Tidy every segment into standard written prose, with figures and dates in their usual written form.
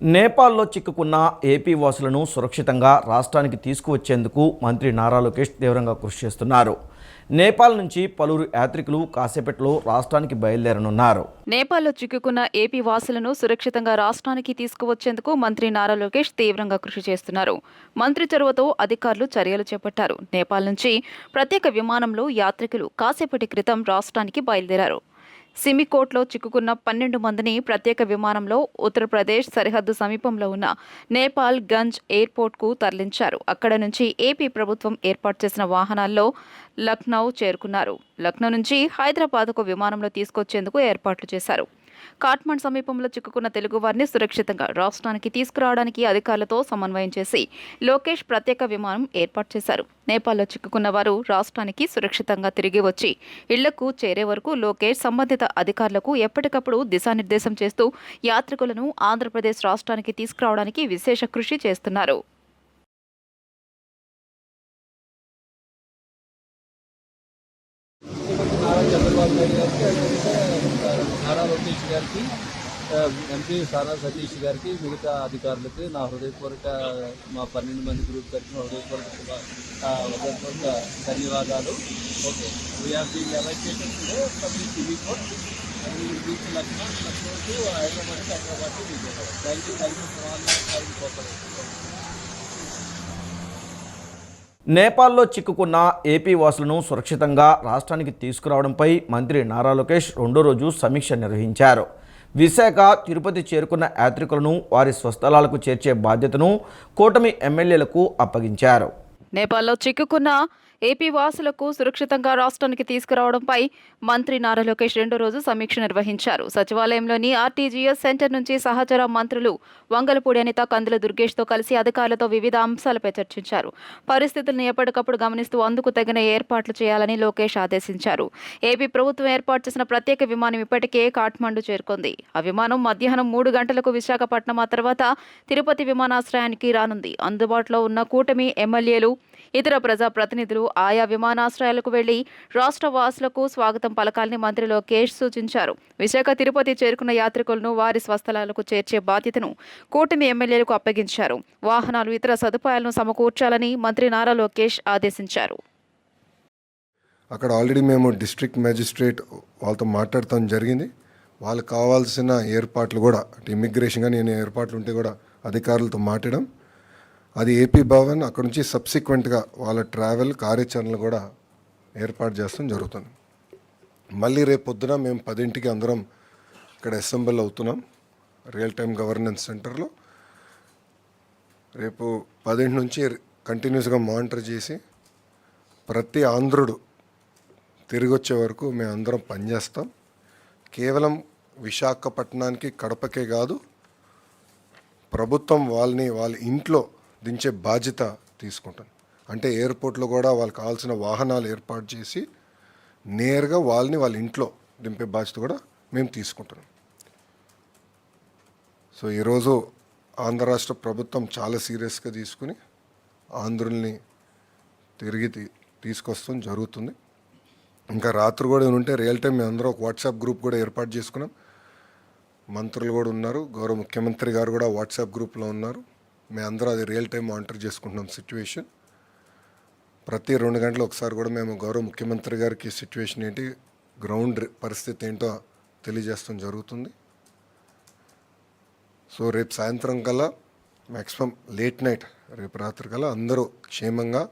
నేపాల్లో చిక్కుకున్న ఏపీ వాసులను సురక్షితంగా రాష్ట్రానికి తీసుకువచ్చేందుకు మంత్రి నారా లోకేష్ తీవ్రంగా కృషి చేస్తున్నారు. నేపాల్ నుంచి పలువురు యాత్రికులు కాసేపట్లో రాష్ట్రానికి బయలుదేరనున్నారు. నేపాల్లో చిక్కుకున్న ఏపీ వాసులను సురక్షితంగా రాష్ట్రానికి తీసుకువచ్చేందుకు మంత్రి నారా లోకేష్ తీవ్రంగా కృషి చేస్తున్నారు. మంత్రి చొరవతో అధికారులు చర్యలు చేపట్టారు. నేపాల్ నుంచి ప్రత్యేక విమానంలో యాత్రికులు కాసేపటి క్రితం రాష్ట్రానికి బయలుదేరారు. సిమికోట్లో చిక్కుకున్న 12 మందిని ప్రత్యేక విమానంలో ఉత్తరప్రదేశ్ సరిహద్దు సమీపంలో ఉన్న నేపాల్ గంజ్ ఎయిర్పోర్ట్కు తరలించారు. అక్కడ నుంచి ఏపీ ప్రభుత్వం ఏర్పాటు చేసిన వాహనాల్లో లక్నో చేరుకున్నారు. లక్నో నుంచి హైదరాబాద్కు విమానంలో తీసుకొచ్చేందుకు ఏర్పాట్లు చేశారు. కాట్మండ్ సమీపంలో చిక్కుకున్న తెలుగువారిని సురక్షితంగా రాష్ట్రానికి తీసుకురావడానికి అధికారులతో సమన్వయం చేసి లోకేష్ ప్రత్యేక విమానం ఏర్పాటు చేశారు. నేపాల్లో చిక్కుకున్న వారు రాష్ట్రానికి సురక్షితంగా తిరిగి వచ్చి ఇళ్లకు చేరే వరకు లోకేష్ సంబంధిత అధికారులకు ఎప్పటికప్పుడు దిశానిర్దేశం చేస్తూ యాత్రికులను ఆంధ్రప్రదేశ్ రాష్ట్రానికి తీసుకురావడానికి విశేష కృషి చేస్తున్నారు. నారా లోకేష్ గారికి, ఎంపీ సారా సతీష్ గారికి, మిగతా అధికారులకి నా హృదయపూర్వక మా 12 మంది గ్రూప్ తరఫున హృదయపూర్వక ధన్యవాదాలు. Okay, we are being evacuated today from the Simikot and we will reach Lucknow to Hyderabad to Vijayawada. Thank you for all your kind cooperation. నేపాల్లో చిక్కుకున్న ఏపీ వాసులను సురక్షితంగా రాష్ట్రానికి తీసుకురావడంపై మంత్రి నారా లోకేష్ రెండో రోజు సమీక్ష నిర్వహించారు. విశాఖ, తిరుపతి చేరుకున్న యాత్రికులను వారి స్వస్థలాలకు చేర్చే బాధ్యతను కూటమి ఎమ్మెల్యేలకు అప్పగించారు. నేపాల్లో చిక్కుకున్న ఏపీ వాసులకు సురక్షితంగా రాష్ట్రానికి తీసుకురావడంపై మంత్రి నారా లోకేష్ రెండో రోజు సమీక్ష నిర్వహించారు. సచివాలయంలోని ఆర్టీజీఎస్ సెంటర్ నుంచి సహచర మంత్రులు వంగలపూడి అనిత, కందుల దుర్గేష్తో కలిసి అధికారులతో వివిధ అంశాలపై చర్చించారు. పరిస్థితులను ఎప్పటికప్పుడు గమనిస్తూ అందుకు తగిన ఏర్పాట్లు చేయాలని లోకేష్ ఆదేశించారు. ఏపీ ప్రభుత్వం ఏర్పాటు చేసిన ప్రత్యేక విమానం ఇప్పటికే కాట్మండు చేరుకుంది. ఆ విమానం మధ్యాహ్నం 3 గంటలకు విశాఖపట్నం, ఆ తర్వాత తిరుపతి విమానాశ్రయానికి రానుంది. అందుబాటులో ఉన్న కూటమి ఎమ్మెల్యేలు, ఇతర ప్రజాప్రతినిధులు ఆయా విమానాశ్రయాలకు వెళ్లి రాష్ట్ర వాసులకు స్వాగతం పలకాలని మంత్రి లోకేష్ సూచించారు. విశాఖ, తిరుపతి చేరుకున్న యాత్రికులను వారి స్వస్థలాలకు చేర్చే బాధ్యతను కూటమి ఎమ్మెల్యేలకు అప్పగించారు. వాహనాలు, ఇతర సదుపాయాలను సమకూర్చాలని మంత్రి నారా లోకేష్ ఆదేశించారు. అక్కడ ఆల్రెడీ మేము డిస్ట్రిక్ట్ మ్యాజిస్ట్రేట్ వాళ్ళతో మాట్లాడటం జరిగింది. వాళ్ళకి కావాల్సిన ఏర్పాట్లు కూడా, ఇమిగ్రేషన్ కానీ ఏర్పాట్లు ఉంటే కూడా అధికారులతో మాట్లాడడం, అది ఏపీ భవన్ అక్కడ నుంచి సబ్సిక్వెంట్గా వాళ్ళ ట్రావెల్ కార్యాచరణలు కూడా ఏర్పాటు చేస్తాం జరుగుతుంది. మళ్ళీ రేపు పొద్దున మేము 10ంటికి అందరం ఇక్కడ అసెంబ్లీ అవుతున్నాం రియల్ టైమ్ గవర్నెన్స్ సెంటర్లో. రేపు 10 నుంచి కంటిన్యూస్గా మానిటర్ చేసి ప్రతి ఆంధ్రుడు తిరిగి వచ్చే వరకు మేము అందరం పనిచేస్తాం. కేవలం విశాఖపట్నానికి, కడపకే కాదు, ప్రభుత్వం వాళ్ళ ఇంట్లో దించే బాధ్యత తీసుకుంటాను. అంటే ఎయిర్పోర్ట్లో కూడా వాళ్ళకి కావాల్సిన వాహనాలు ఏర్పాటు చేసి నేరుగా వాళ్ళ ఇంట్లో దింపే బాధ్యత కూడా మేము తీసుకుంటున్నాం. సో ఈరోజు ఆంధ్ర రాష్ట్ర ప్రభుత్వం చాలా సీరియస్గా తీసుకుని ఆంధ్రుల్ని తిరిగి తీసుకొస్తాం జరుగుతుంది. ఇంకా రాత్రి కూడా ఉంటే రియల్ టైం మేము అందరూ ఒక వాట్సాప్ గ్రూప్ కూడా ఏర్పాటు చేసుకున్నాం. మంత్రులు కూడా ఉన్నారు, గౌరవ ముఖ్యమంత్రి గారు కూడా వాట్సాప్ గ్రూప్లో ఉన్నారు. మేము అందరూ అది రియల్ టైం మానిటర్ చేసుకుంటున్నాం సిచ్యువేషన్. ప్రతి 2 గంటలు ఒకసారి కూడా మేము గౌరవ ముఖ్యమంత్రి గారికి సిచ్యువేషన్ ఏంటి, గ్రౌండ్ పరిస్థితి ఏంటో తెలియజేస్తాం జరుగుతుంది. సో రేపు సాయంత్రం కల్లా, మ్యాక్సిమం లేట్ నైట్ రేపు రాత్రి కల్లా అందరూ క్షేమంగా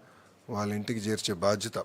వాళ్ళ ఇంటికి చేర్చే బాధ్యత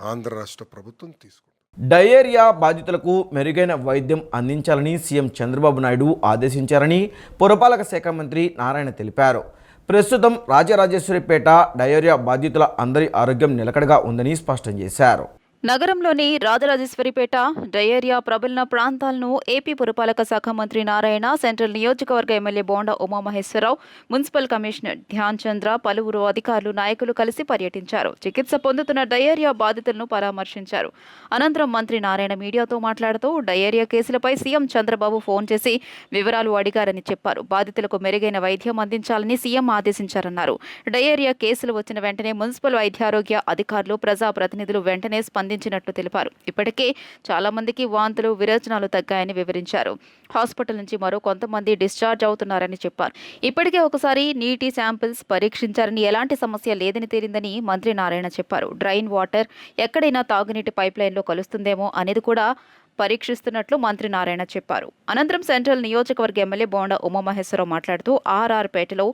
ఆంధ్ర రాష్ట్ర ప్రభుత్వం తీసుకుంటుంది. డయేరియా బాధితులకు మెరుగైన వైద్యం అందించాలని సీఎం చంద్రబాబు నాయుడు ఆదేశించారని పురపాలక శాఖ మంత్రి నారాయణ తెలిపారు. ప్రస్తుతం రాజరాజేశ్వరిపేట డయేరియా బాధితుల అందరి ఆరోగ్యం నిలకడగా ఉందని స్పష్టం చేశారు. నగరంలోని రాజరాజేశ్వరిపేట డయేరియా ప్రబలిన ప్రాంతాలను ఏపీ పురపాలక శాఖ మంత్రి నారాయణ, సెంట్రల్ నియోజకవర్గ MLA Bonda Umamaheswararao, municipal commissioner Dhyan Chandra, పలువురు అధికారులు, నాయకులు కలిసి పర్యటించారు. చికిత్స పొందుతున్న డయేరియా బాధితులను పరామర్శించారు. అనంతరం మంత్రి నారాయణ మీడియాతో మాట్లాడుతూ డయేరియా కేసులపై సీఎం చంద్రబాబు ఫోన్ చేసి వివరాలు అడిగారని చెప్పారు. బాధితులకు మెరుగైన వైద్యం అందించాలని సీఎం ఆదేశించారన్నారు. డయేరియా కేసులు వచ్చిన వెంటనే మున్సిపల్ వైద్యారోగ్య అధికారులు, ప్రజాప్రతినిధులు వెంటనే అందించినట్లు తెలిపారు. ఇప్పటికే చాలా మందికి వాంతులు, విరేచనాలు తగ్గాయని వివరించారు. హాస్పిటల్ నుంచి మరో కొంతమంది డిశ్చార్జ్ అవుతున్నారని చెప్పారు. ఇప్పటికే ఒకసారి నీటి శాంపిల్స్ పరీక్షించారని ఎలాంటి సమస్య లేదని తేలిందని మంత్రి నారాయణ చెప్పారు. డ్రైన్ వాటర్ ఎక్కడైనా తాగునీటి పైప్లైన్లో కలుస్తుందేమో అనేది కూడా పరీక్షిస్తున్నట్లు మంత్రి నారాయణ చెప్పారు. అనంతరం సెంట్రల్ నియోజకవర్గ ఎమ్మెల్యే బోండా ఉమామహేశ్వరరావు మాట్లాడుతూ ఆర్ఆర్పేటలో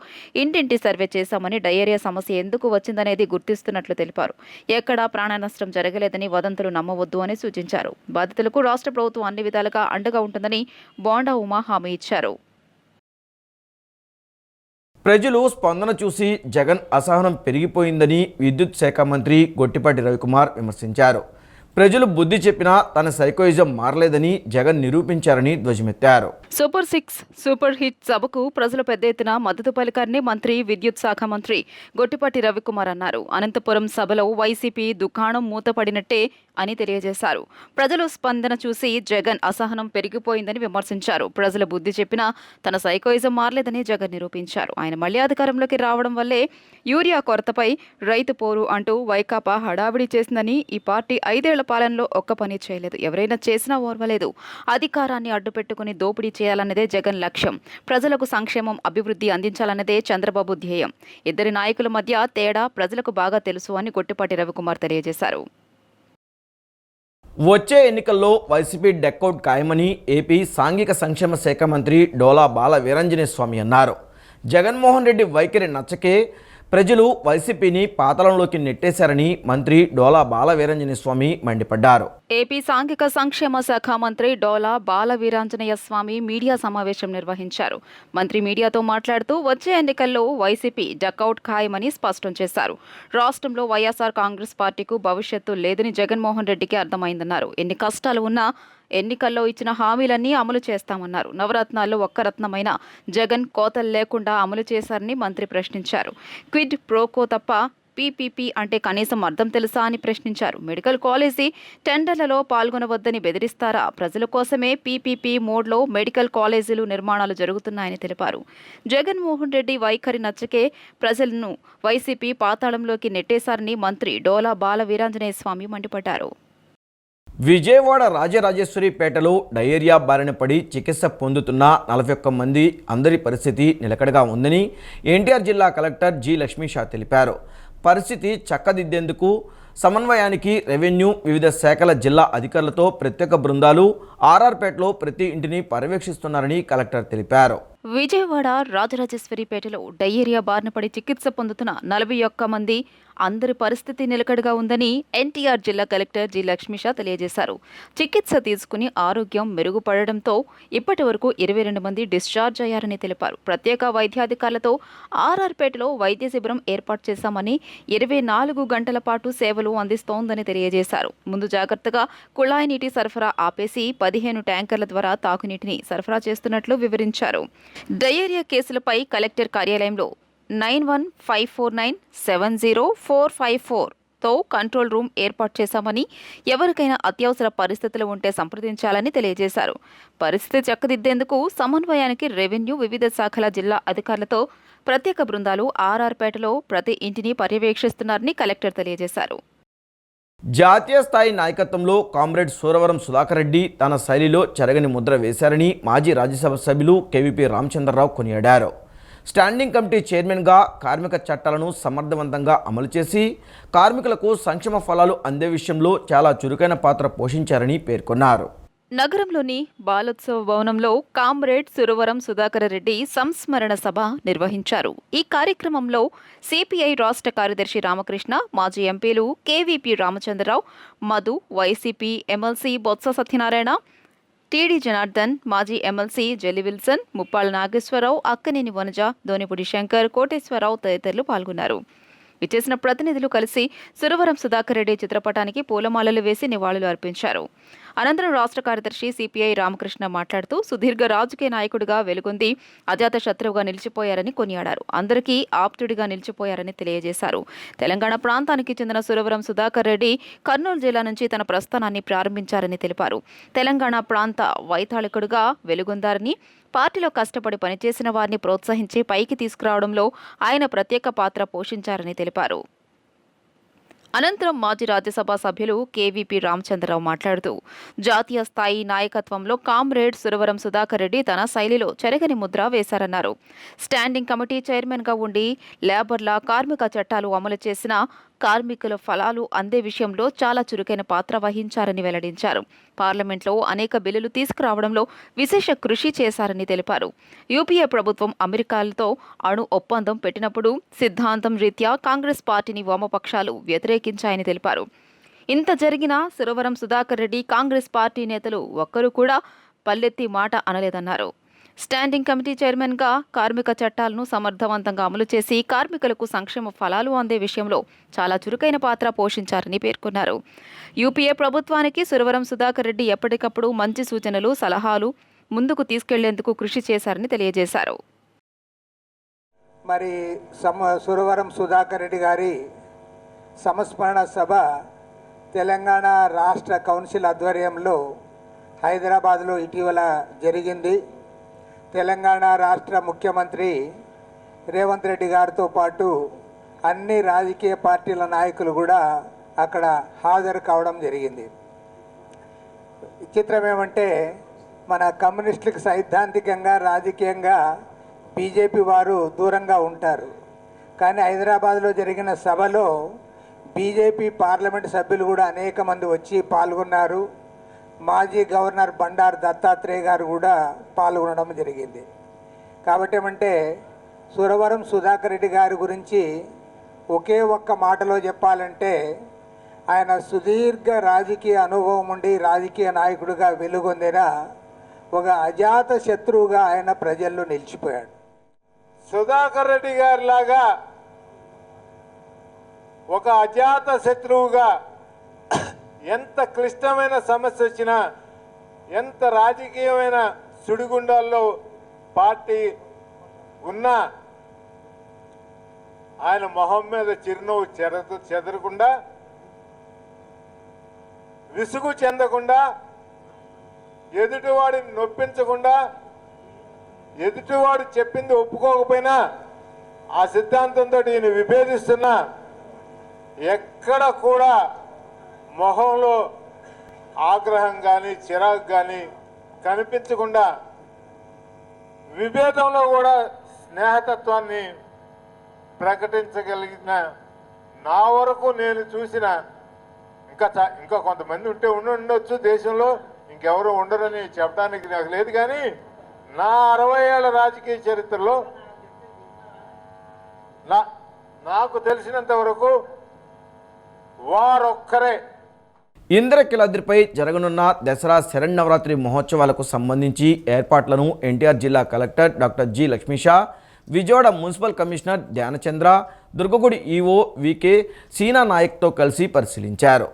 ఇంటింటి సర్వే చేశామని, డయేరియా సమస్య ఎందుకు వచ్చిందనేది గుర్తిస్తున్నట్లు తెలిపారు. ఎక్కడా ప్రాణ నష్టం జరగలేదని వదంతులు నమ్మవద్దు అని సూచించారు. బాధితులకు రాష్ట్ర ప్రభుత్వం అన్ని విధాలుగా అండగా ఉంటుందని బోండా ఉమా హామీ ఇచ్చారు. ప్రజలు స్పందన చూసి జగన్ అసహనం పెరిగిపోయిందని విద్యుత్ శాఖ మంత్రి గొట్టిపాటి రవికుమార్ విమర్శించారు. ప్రజలు బుద్ధి చెప్పినా తన సైకోయిజం మారలేదని జగన్ నిరూపించారని ధ్వజమెత్తారు. సూపర్ 6 సూపర్ హిట్ సభకు ప్రజలు పెద్ద ఎత్తున మద్దతు పలికారని మంత్రి విద్యుత్ శాఖ మంత్రి గొట్టిపాటి రవికుమార్ అన్నారు. అనంతపురం సభలో వైసీపీ దుకాణం మూతపడినట్టే అని తెలియజేశారు. ప్రజలు స్పందన చూసి జగన్ అసహనం పెరిగిపోయిందని విమర్శించారు. ప్రజలు బుద్ధి చెప్పినా తన సైకోయిజం మారలేదని జగన్ నిరూపించారు. ఆయన మళ్లీ అధికారంలోకి రావడం వల్లే యూరియా కొరతపై రైతు పోరు అంటూ వైకాపా హడావిడి చేసిందని, ఈ పార్టీ 5 ఏళ్ల పాలనలో ఒక్క పని చేయలేదు, ఎవరైనా చేసినా ఓర్వలేదు, అధికారాన్ని అడ్డుపెట్టుకుని దోపిడీ చేయాలన్నదే జగన్ లక్ష్యం, ప్రజలకు సంక్షేమం, అభివృద్ధి అందించాలన్నదే చంద్రబాబు ధ్యేయం. ఇద్దరి నాయకుల మధ్య తేడా ప్రజలకు బాగా తెలుసు అని గొట్టిపాటి రవికుమార్ తెలియజేశారు. వచ్చే ఎన్నికల్లో వైసీపీ డెక్కౌట్ ఖాయమని ఏపీ సాంఘిక సంక్షేమ శాఖ మంత్రి డోలా బాల వీరాంజనేయ స్వామి అన్నారు. జగన్మోహన్ రెడ్డి వైఖరి నచ్చకే ప్రజలు వైసీపీని పాతాళంలోకి నెట్టేశారని మంత్రి డోలా బాల వీరాంజనేయ స్వామి మండిపడ్డారు. ఏపీ సాంఘిక సంక్షేమ శాఖ మంత్రి డోలా బాల వీరాంజనేయ స్వామి మీడియా సమావేశం నిర్వహించారు. మంత్రి మీడియాతో మాట్లాడుతూ వచ్చే ఎన్నికల్లో వైసీపీ డకౌట్ ఖాయమని స్పష్టం చేశారు. రాష్ట్రంలో వైఎస్ఆర్ కాంగ్రెస్ పార్టీకు భవిష్యత్తు లేదని జగన్మోహన్ రెడ్డికి అర్థమైందన్నారు. ఎన్ని కష్టాలు ఉన్నా ఎన్నికల్లో ఇచ్చిన హామీలన్నీ అమలు చేస్తామన్నారు. నవరత్నాల్లో ఒక్క రత్నమైన జగన్ కోతలు లేకుండా అమలు చేశారని మంత్రి ప్రశ్నించారు. క్విడ్ ప్రోకో తప్ప పీపీపీ అంటే కనీసం అర్థం తెలుసా అని ప్రశ్నించారు. మెడికల్ కాలేజీ టెండర్లలో పాల్గొనవద్దని బెదిరిస్తారా? ప్రజల కోసమే పీపీపీ మోడ్లో మెడికల్ కాలేజీలు నిర్మాణాలు జరుగుతున్నాయని తెలిపారు. జగన్మోహన్ రెడ్డి వైఖరి నచ్చకే ప్రజలను వైసీపీ పాతాళంలోకి నెట్టేశారని మంత్రి డోలా బాల వీరాంజనేయ స్వామి మండిపడ్డారు. విజయవాడ రాజరాజేశ్వరిపేటలో డయేరియా బారిన పడి చికిత్స పొందుతున్న 41 మంది అందరి పరిస్థితి నిలకడగా ఉందని ఎన్టీఆర్ జిల్లా కలెక్టర్ జి లక్ష్మీషా తెలిపారు. పరిస్థితి చక్కదిద్దేందుకు సమన్వయానికి రెవెన్యూ, వివిధ శాఖల జిల్లా అధికారులతో ప్రత్యేక బృందాలు ఆర్ఆర్పేటలో ప్రతి ఇంటిని పర్యవేక్షిస్తున్నారని కలెక్టర్ తెలిపారు. విజయవాడ రాజరాజేశ్వరిపేటలో డయేరియా బారిన పడి చికిత్స పొందుతున్న 41 మంది అందరి పరిస్థితి నిలకడగా ఉందని ఎన్టీఆర్ జిల్లా కలెక్టర్ జి లక్ష్మీషా తెలియజేశారు. చికిత్స తీసుకుని ఆరోగ్యం మెరుగుపడడంతో ఇప్పటి వరకు 22 మంది డిశ్చార్జ్ అయ్యారని తెలిపారు. ప్రత్యేక వైద్యాధికారులతో ఆర్ఆర్పేటలో వైద్య శిబిరం ఏర్పాటు చేశామని 24 గంటల పాటు సేవలు అందిస్తోందని తెలియజేశారు. ముందు జాగ్రత్తగా కుళాయి నీటి సరఫరా ఆపేసి 15 ట్యాంకర్ల ద్వారా తాగునీటిని సరఫరా చేస్తున్నట్లు వివరించారు. డయేరియా కేసులపై కలెక్టర్ కార్యాలయంలో 9154970454తో కంట్రోల్ రూమ్ ఏర్పాటు చేశామని, ఎవరికైనా అత్యవసర పరిస్థితులు ఉంటే సంప్రదించాలని తెలియజేశారు. పరిస్థితి చక్కదిద్దేందుకు సమన్వయానికి రెవెన్యూ, వివిధ శాఖల జిల్లా అధికారులతో ప్రత్యేక బృందాలు ఆర్ఆర్పేటలో ప్రతి ఇంటిని పర్యవేక్షిస్తున్నారని కలెక్టర్ తెలియజేశారు. జాతీయ స్థాయి నాయకత్వంలో కామ్రేడ్ సూరవరం సుధాకర్ రెడ్డి తన శైలిలో చెరగని ముద్ర వేశారని మాజీ రాజ్యసభ సభ్యులు కేవీపీ రామచంద్రరావు కొనియాడారు. స్టాండింగ్ కమిటీ చైర్మన్గా కార్మిక చట్టాలను సమర్థవంతంగా అమలు చేసి కార్మికులకు సంక్షేమ ఫలాలు అందే విషయంలో చాలా చురుకైన పాత్ర పోషించారని పేర్కొన్నారు. నగరంలోని బాలోత్సవ భవనంలో కామ్రేడ్ సురవరం సుధాకర్ రెడ్డి సంస్మరణ సభ నిర్వహించారు. ఈ కార్యక్రమంలో సిపిఐ రాష్ట్ర కార్యదర్శి రామకృష్ణ, మాజీ ఎంపీలు KVP Ramachandra Rao, Madhu, YCP MLC Botsa Satyanarayana, TD Janardhan, మాజీ ఎమ్మెల్సీ జెలి విల్సన్, ముప్పాళ్ల నాగేశ్వరరావు, అక్కనేని వనజ, దోనిపూడి శంకర్, కోటేశ్వరరావు తదితరులు పాల్గొన్నారు. విచ్చేసిన ప్రతినిధులు కలిసి సురవరం సుధాకర్ రెడ్డి చిత్రపటానికి పూలమాలలు వేసి నివాళులు అర్పించారు. అనంతరం రాష్ట్ర కార్యదర్శి సిపిఐ రామకృష్ణ మాట్లాడుతూ సుదీర్ఘ రాజకీయ నాయకుడిగా వెలుగొంది అజాత శత్రువుగా నిలిచిపోయారని కొనియాడారు. అందరికీ ఆప్తుడిగా నిలిచిపోయారని తెలియజేశారు. తెలంగాణ ప్రాంతానికి చెందిన సురవరం సుధాకర్ రెడ్డి కర్నూలు జిల్లా నుంచి తన ప్రస్థానాన్ని ప్రారంభించారని తెలిపారు. తెలంగాణ ప్రాంత వైతాళికుడిగా వెలుగొందారని, పార్టీలో కష్టపడి పనిచేసిన వారిని ప్రోత్సహించి పైకి తీసుకురావడంలో ఆయన ప్రత్యేక పాత్ర పోషించారని తెలిపారు. అనంతరం మాజీ రాజ్యసభ సభ్యులు కేవీపీ రామచంద్రరావు మాట్లాడుతూ జాతీయ స్థాయి నాయకత్వంలో కామ్రేడ్ సురవరం సుధాకర్ రెడ్డి తన శైలిలో చెరగని ముద్ర వేశారన్నారు. స్టాండింగ్ కమిటీ చైర్మన్గా ఉండి లేబర్ల కార్మిక చట్టాలు అమలు చేసిన కార్మికుల ఫలాలు అందే విషయంలో చాలా చురుకైన పాత్ర వహించారని వెల్లడించారు. పార్లమెంట్లో అనేక బిల్లులు తీసుకురావడంలో విశేష కృషి చేశారని తెలిపారు. యూపీఏ ప్రభుత్వం అమెరికాలతో అణు ఒప్పందం పెట్టినప్పుడు సిద్ధాంతం రీత్యా కాంగ్రెస్ పార్టీని వామపక్షాలు వ్యతిరేకించాయని తెలిపారు. ఇంత జరిగినా సురవరం సుధాకర్ రెడ్డి కాంగ్రెస్ పార్టీ నేతలు ఒక్కరూ కూడా పల్లెత్తి మాట అనలేదన్నారు. స్టాండింగ్ కమిటీ చైర్మన్గా కార్మిక చట్టాలను సమర్థవంతంగా అమలు చేసి కార్మికులకు సంక్షేమ ఫలాలు అందే విషయంలో చాలా చురుకైన పాత్ర పోషించారని పేర్కొన్నారు. యూపీఏ ప్రభుత్వానికి సురవరం సుధాకర్ రెడ్డి ఎప్పటికప్పుడు మంచి సూచనలు, సలహాలు ముందుకు తీసుకెళ్లేందుకు కృషి చేశారని తెలియజేశారు. మరి సురవరం సుధాకర్ రెడ్డి గారి సంస్మరణ సభ తెలంగాణ రాష్ట్ర కౌన్సిల్ ఆధ్వర్యంలో హైదరాబాద్లో ఇటీవల జరిగింది. తెలంగాణ రాష్ట్ర ముఖ్యమంత్రి రేవంత్ రెడ్డి గారితో పాటు అన్ని రాజకీయ పార్టీల నాయకులు కూడా అక్కడ హాజరు కావడం జరిగింది. విచిత్రం ఏమంటే మన కమ్యూనిస్టులకు సైద్ధాంతికంగా రాజకీయంగా బీజేపీ వారు దూరంగా ఉంటారు. కానీ హైదరాబాద్లో జరిగిన సభలో బీజేపీ పార్లమెంటు సభ్యులు కూడా అనేక మంది వచ్చి పాల్గొన్నారు. మాజీ గవర్నర్ బండారు దత్తాత్రేయ గారు కూడా పాల్గొనడం జరిగింది. కాబట్టి ఏమంటే సురవరం సుధాకర్ రెడ్డి గారి గురించి ఒకే ఒక్క మాటలో చెప్పాలంటే ఆయన సుదీర్ఘ రాజకీయ అనుభవం ఉండి రాజకీయ నాయకుడిగా వెలుగొందిన ఒక అజాత శత్రువుగా ఆయన ప్రజల్లో నిలిచిపోయాడు. సుధాకర్ రెడ్డి గారి లాగా ఒక అజాత శత్రువుగా ఎంత క్లిష్టమైన సమస్య వచ్చినా, ఎంత రాజకీయమైన సుడిగుండాల్లో పార్టీ ఉన్నా ఆయన మొహం మీద చిరునవ్వు చెదరకుండా, విసుగు చెందకుండా, ఎదుటివాడిని నొప్పించకుండా, ఎదుటివాడు చెప్పింది ఒప్పుకోకపోయినా ఆ సిద్ధాంతంతో ఈయన విభేదిస్తున్నా ఎక్కడ కూడా మొహంలో ఆగ్రహం కానీ చిరాకు కానీ కనిపించకుండా విభేదంలో కూడా స్నేహతత్వాన్ని ప్రకటించగలిగిన నా వరకు నేను చూసిన ఇంకా కొంతమంది ఉండొచ్చు దేశంలో, ఇంకెవరు ఉండరని చెప్పడానికి నాకు లేదు. కానీ నా 60 ఏళ్ల రాజకీయ చరిత్రలో నాకు తెలిసినంత వరకు వారొక్కరే. ఇంద్రకీలాద్రిపై జరగనున్న దసరా శరన్నవరాత్రి మహోత్సవాలకు సంబంధించి ఏర్పాట్లను ఎన్టీఆర్ జిల్లా collector doctor G Lakshmisha, Vijayawada municipal commissioner Dhyanachandra, దుర్గగుడి ఈవో వికే సీనా నాయక్తో కలిసి పరిశీలించారు.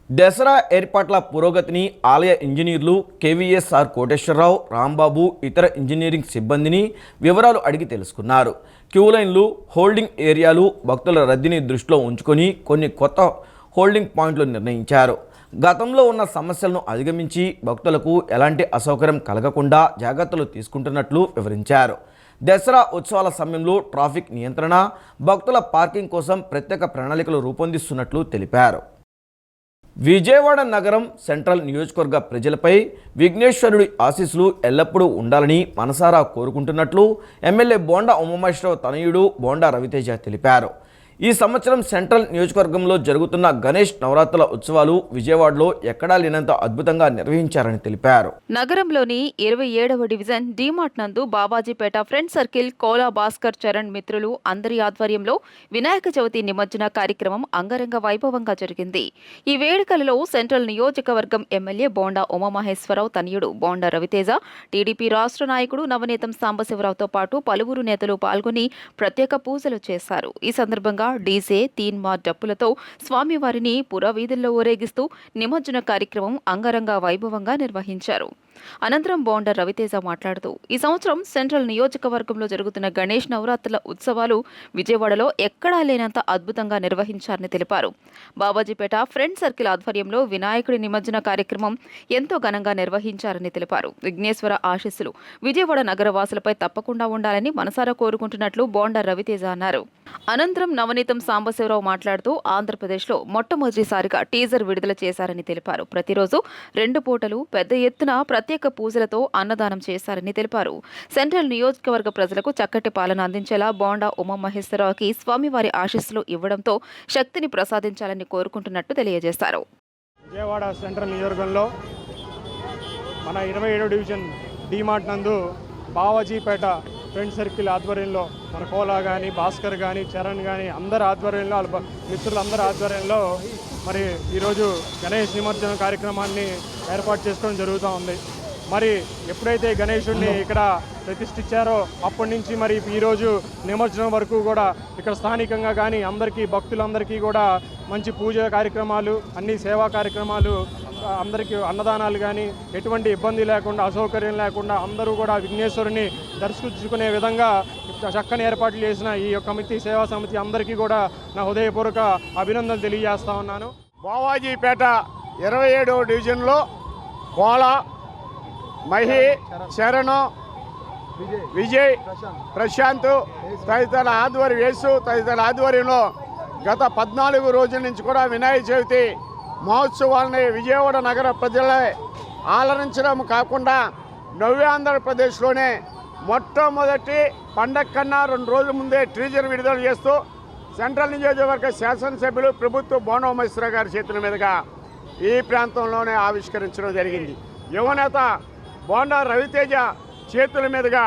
దసరా ఏర్పాట్ల పురోగతిని ఆలయ ఇంజనీర్లు కేవీఎస్ఆర్ కోటేశ్వరరావు, రాంబాబు, ఇతర ఇంజనీరింగ్ సిబ్బందిని వివరాలు అడిగి తెలుసుకున్నారు. క్యూలైన్లు, హోల్డింగ్ ఏరియాలు, భక్తుల రద్దీని దృష్టిలో ఉంచుకొని కొన్ని కొత్త హోల్డింగ్ పాయింట్లు నిర్ణయించారు. గతంలో ఉన్న సమస్యలను అధిగమించి భక్తులకు ఎలాంటి అసౌకర్యం కలగకుండా జాగ్రత్తలు తీసుకుంటున్నట్లు వివరించారు. దసరా ఉత్సవాల సమయంలో ట్రాఫిక్ నియంత్రణ, భక్తుల పార్కింగ్ కోసం ప్రత్యేక ప్రణాళికలు రూపొందిస్తున్నట్లు తెలిపారు. విజయవాడ నగరం సెంట్రల్ నియోజకవర్గ ప్రజలపై విఘ్నేశ్వరుడి ఆశీస్సులు ఎల్లప్పుడూ ఉండాలని మనసారా కోరుకుంటున్నట్లు ఎమ్మెల్యే బోండా ఉమామహేశ్వరరావు తనయుడు బోండా రవితేజ తెలిపారు. ఈ సంవత్సరం సెంట్రల్ నియోజకవర్గంలో జరుగుతున్న గణేష్ నవరాత్రుల ఉత్సవాలు విజయవాడలో ఎక్కడా లేనంత అద్భుతంగా నిర్వహించారని తెలిపారు. నగరంలోని 27వ డివిజన్ డీమార్ట్ నందు బాబాజీపేట ఫ్రెండ్ సర్కిల్ కోలా భాస్కర్ చరణ్ మిత్రులు అందరి ఆధ్వర్యంలో వినాయక చవితి నిమజ్జన కార్యక్రమం అంగరంగ వైభవంగా జరిగింది. ఈ వేడుకలలో సెంట్రల్ నియోజకవర్గం ఎమ్మెల్యే బోండా ఉమామహేశ్వరరావు తనయుడు బోండా రవితేజ, టీడీపీ రాష్ట్ర నాయకుడు నవనీతం సాంబశివరావుతో పాటు పలువురు నేతలు పాల్గొని ప్రత్యేక పూజలు చేశారు. ఈ సందర్భంగా డీజే, తీన్మార్ డప్పులతో స్వామివారిని పురవీధుల్లో ఊరేగిస్తూ నిమజ్జన కార్యక్రమం అంగరంగ వైభవంగా నిర్వహించారు. అనంతరం బోండా రవితేజ మాట్లాడుతూ ఈ సంవత్సరం సెంట్రల్ నియోజకవర్గంలో జరుగుతున్న గణేష్ నవరాత్రుల ఉత్సవాలు విజయవాడలో ఎక్కడా లేనంత అద్భుతంగా నిర్వహించారని తెలిపారు. బాబాజీపేట ఫ్రెండ్ సర్కిల్ ఆధ్వర్యంలో వినాయకుడి నిమజ్జన కార్యక్రమం ఎంతో ఘనంగా నిర్వహించారని తెలిపారు. విఘ్నేశ్వర ఆశీస్సులు విజయవాడ నగరవాసులపై తప్పకుండా ఉండాలని మనసారా కోరుకుంటున్నట్లు బోండా రవితేజ అన్నారు. అనంతరం నవనీతం సాంబశివరావు మాట్లాడుతూ ఆంధ్రప్రదేశ్లో మొట్టమొదటిసారిగా టీజర్ విడుదల చేశారని తెలిపారు. ప్రతిరోజు 2 పూటలు పెద్ద ఎత్తున ప్రత్యేక పూజలతో అన్నదానం చేశారని తెలిపారు. సెంట్రల్ నియోజకవర్గ ప్రజలకు చక్కటి పాలన అందించేలా బోండా ఉమామహేశ్వరరావుకి స్వామివారి ఆశీస్సులు ఇవ్వడంతో శక్తిని ప్రసాదించాలని కోరుకుంటున్నట్టు తెలియజేశారు. విజయవాడ సెంట్రల్ నియోజకవర్గంలో మన 27వ డివిజన్ డీమార్ట్ నందు బావాజీపేట ఫ్రెండ్ సర్కిల్ ఆధ్వర్యంలో మన కోలా కానీ భాస్కర్ కానీ చరణ్ కానీ అందరి ఆధ్వర్యంలో వాళ్ళ మిత్రులందరి ఆధ్వర్యంలో మరి ఈరోజు గణేష్ నిమజ్జన కార్యక్రమాన్ని ఏర్పాటు చేసుకోవడం జరుగుతూ ఉంది. మరి ఎప్పుడైతే గణేశుడిని ఇక్కడ ప్రతిష్ఠించారో అప్పటి నుంచి మరి ఈరోజు నిమజ్జనం వరకు కూడా ఇక్కడ స్థానికంగా కానీ అందరికీ భక్తులందరికీ కూడా మంచి పూజ కార్యక్రమాలు, అన్ని సేవా కార్యక్రమాలు, అందరికీ అన్నదానాలు కానీ ఎటువంటి ఇబ్బంది లేకుండా, అసౌకర్యం లేకుండా అందరూ కూడా విఘ్నేశ్వరుని దర్శించుకునే విధంగా చక్కని ఏర్పాట్లు చేసిన ఈ కమిటీ సేవా సమితి అందరికీ కూడా నా హృదయపూర్వక అభినందనలు తెలియజేస్తా ఉన్నాను. బావాజీపేట 27వ డివిజన్లో కోల, మహి, శరణు, విజయ్, ప్రశాంత్ తదితరుల ఆధ్వర్యం యేసు తదితరుల ఆధ్వర్యంలో గత 14 రోజుల నుంచి కూడా వినాయక చవితి మహోత్సవాలని విజయవాడ నగర ప్రజలే ఆలరించడం కాకుండా నవ్యాంధ్రప్రదేశ్లోనే మొట్టమొదటి పండగ కన్నా 2 రోజుల ముందే టీజర్ విడుదల చేస్తూ సెంట్రల్ నియోజకవర్గ శాసనసభ్యులు ప్రభుత్వ బోండా ఉమామహేశ్వరరావు గారి చేతుల మీదుగా ఈ ప్రాంతంలోనే ఆవిష్కరించడం జరిగింది. యువనేత బోండా రవితేజ చేతుల మీదుగా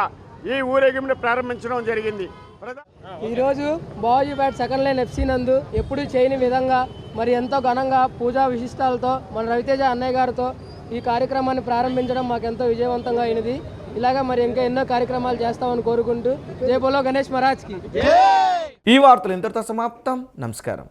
ఈ ఊరేగింపుని ప్రారంభించడం జరిగింది. ఈరోజు బావాజీపేట సెకండ్ లైన్ ఎఫ్సీ నందు ఎప్పుడూ చేయని విధంగా మరి ఎంతో ఘనంగా పూజా విశిష్టాలతో మన రవితేజ అన్నయ్య గారితో ఈ కార్యక్రమాన్ని ప్రారంభించడం మాకెంతో విజయవంతంగా అయినది. ఇలాగా మరి ఇంకా ఎన్నో కార్యక్రమాలు చేస్తామని కోరుకుంటూ జై బోలో గణేష్ మహారాజ్కి. ఈ వార్తలు ఇంతటితో సమాప్తం. నమస్కారం.